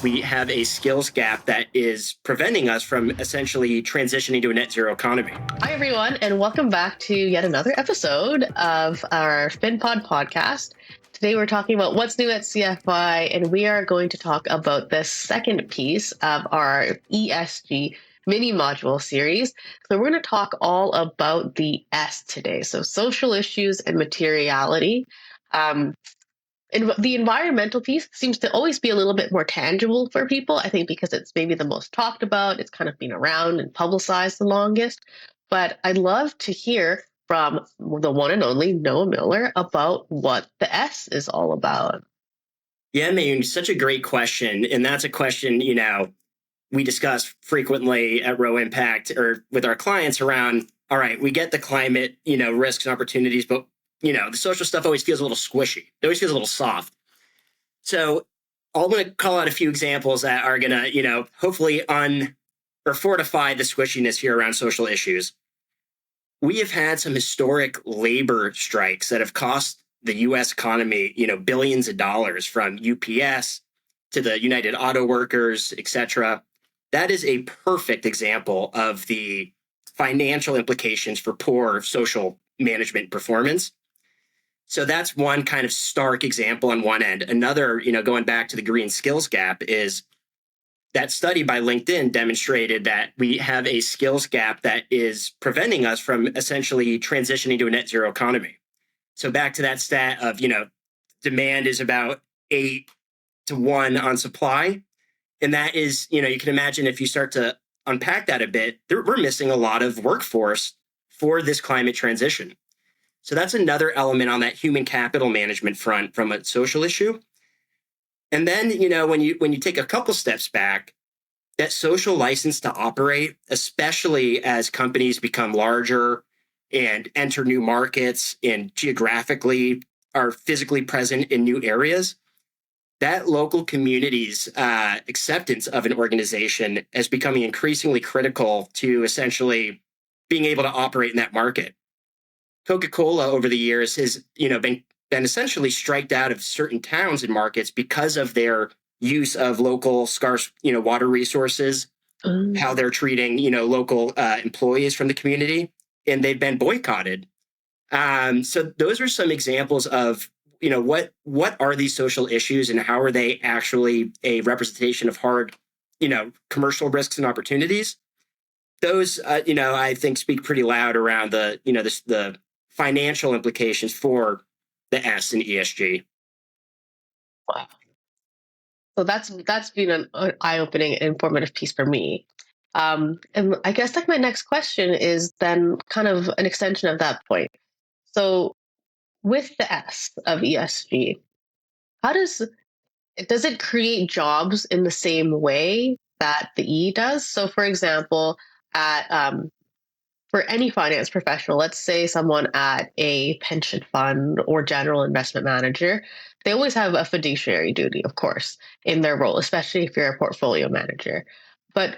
we have a skills gap that is preventing us from essentially transitioning to a net zero economy. Hi, everyone, and welcome back to yet another episode of our FinPod podcast. Today, we're talking about what's new at CFI, and we are going to talk about the second piece of our ESG mini module series. So, we're going to talk all about the S today. So, social issues and materiality. And the environmental piece seems to always be a little bit more tangible for people, I think, because it's maybe the most talked about. It's kind of been around and publicized the longest. But I'd love to hear from the one and only Noah Miller about what the S is all about. Yeah, I mean, such a great question. And that's a question, we discuss frequently at Row Impact or with our clients around, all right, we get the climate, risks and opportunities, but the social stuff always feels a little squishy. It always feels a little soft. So I'm going to call out a few examples that are going to, hopefully fortify the squishiness here around social issues. We have had some historic labor strikes that have cost the U.S. economy, billions of dollars, from UPS to the United Auto Workers, et cetera. That is a perfect example of the financial implications for poor social management performance. So that's one kind of stark example on one end. Another, going back to the green skills gap, is that study by LinkedIn demonstrated that we have a skills gap that is preventing us from essentially transitioning to a net zero economy. So back to that stat of, demand is about 8-1 on supply. And that is, you can imagine if you start to unpack that a bit, we're missing a lot of workforce for this climate transition. So that's another element on that human capital management front from a social issue. And then, when you take a couple steps back, that social license to operate, especially as companies become larger and enter new markets and geographically are physically present in new areas, that local community's acceptance of an organization is becoming increasingly critical to essentially being able to operate in that market. Coca-Cola over the years has, been essentially striked out of certain towns and markets because of their use of local scarce, water resources, how they're treating, local employees from the community, and they've been boycotted. So those are some examples of, what are these social issues and how are they actually a representation of hard, commercial risks and opportunities? Those, I think speak pretty loud around the, the financial implications for the S in ESG. Wow. So that's been an eye-opening and informative piece for me. And I guess my next question is then kind of an extension of that point. So with the S of ESG, how does it create jobs in the same way that the E does? So, for example, at for any finance professional, let's say someone at a pension fund or general investment manager, they always have a fiduciary duty, of course, in their role, especially if you're a portfolio manager. But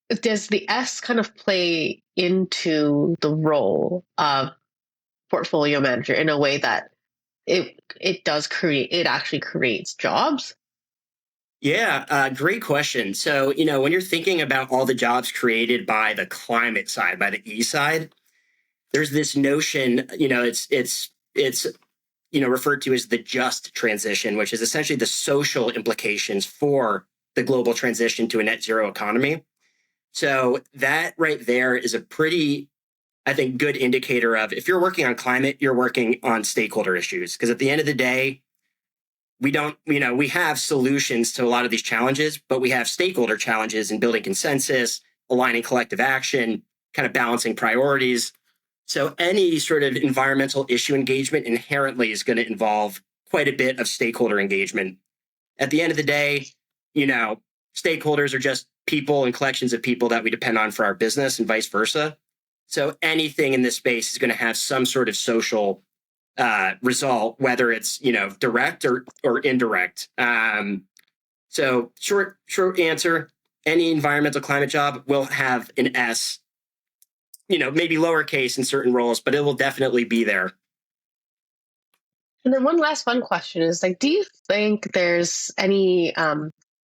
does the S kind of play into the role of portfolio manager in a way that it actually creates jobs? Yeah, great question. So, when you're thinking about all the jobs created by the climate side, by the E side, there's this notion, it's referred to as the just transition, which is essentially the social implications for the global transition to a net zero economy. So that right there is a pretty, I think, good indicator of if you're working on climate, you're working on stakeholder issues. Because at the end of the day, we have solutions to a lot of these challenges, but we have stakeholder challenges in building consensus, aligning collective action, kind of balancing priorities. So any sort of environmental issue engagement inherently is going to involve quite a bit of stakeholder engagement. At the end of the day, stakeholders are just people and collections of people that we depend on for our business and vice versa. So anything in this space is going to have some sort of social result, whether it's, direct or indirect. So short answer, any environmental climate job will have an S, maybe lowercase in certain roles, but it will definitely be there. And then one last fun question is do you think there's any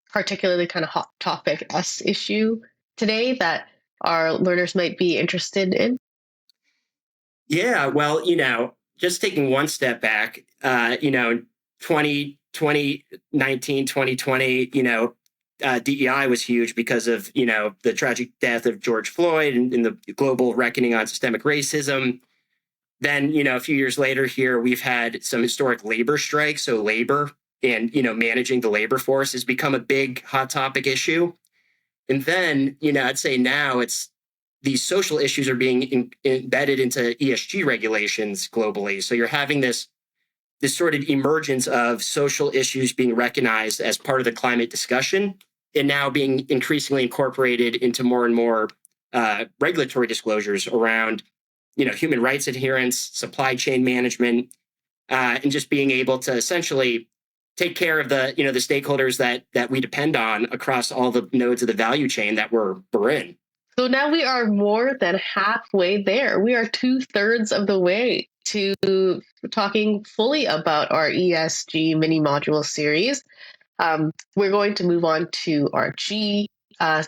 particularly kind of hot topic issue today that our learners might be interested in? Yeah, well, just taking one step back, 2019, 2020, DEI was huge because of, the tragic death of George Floyd and the global reckoning on systemic racism. Then, a few years later here, we've had some historic labor strikes. So labor and, managing the labor force has become a big hot topic issue. And then, I'd say now it's these social issues are being embedded into ESG regulations globally. So you're having this sort of emergence of social issues being recognized as part of the climate discussion and now being increasingly incorporated into more and more regulatory disclosures around, human rights adherence, supply chain management, and just being able to essentially take care of the, the stakeholders that we depend on across all the nodes of the value chain that we're in. So now we are more than halfway there. We are 2/3 of the way to talking fully about our ESG mini module series. We're going to move on to our G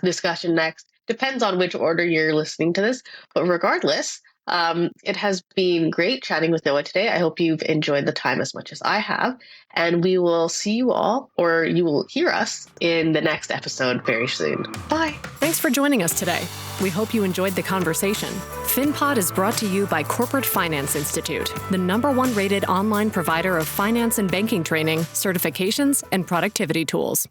discussion next. Depends on which order you're listening to this, but regardless, it has been great chatting with Noah today. I hope you've enjoyed the time as much as I have, and we will see you all, or you will hear us in the next episode very soon. Bye. Thanks for joining us today. We hope you enjoyed the conversation. FinPod is brought to you by Corporate Finance Institute, the #1 rated online provider of finance and banking training, certifications, and productivity tools.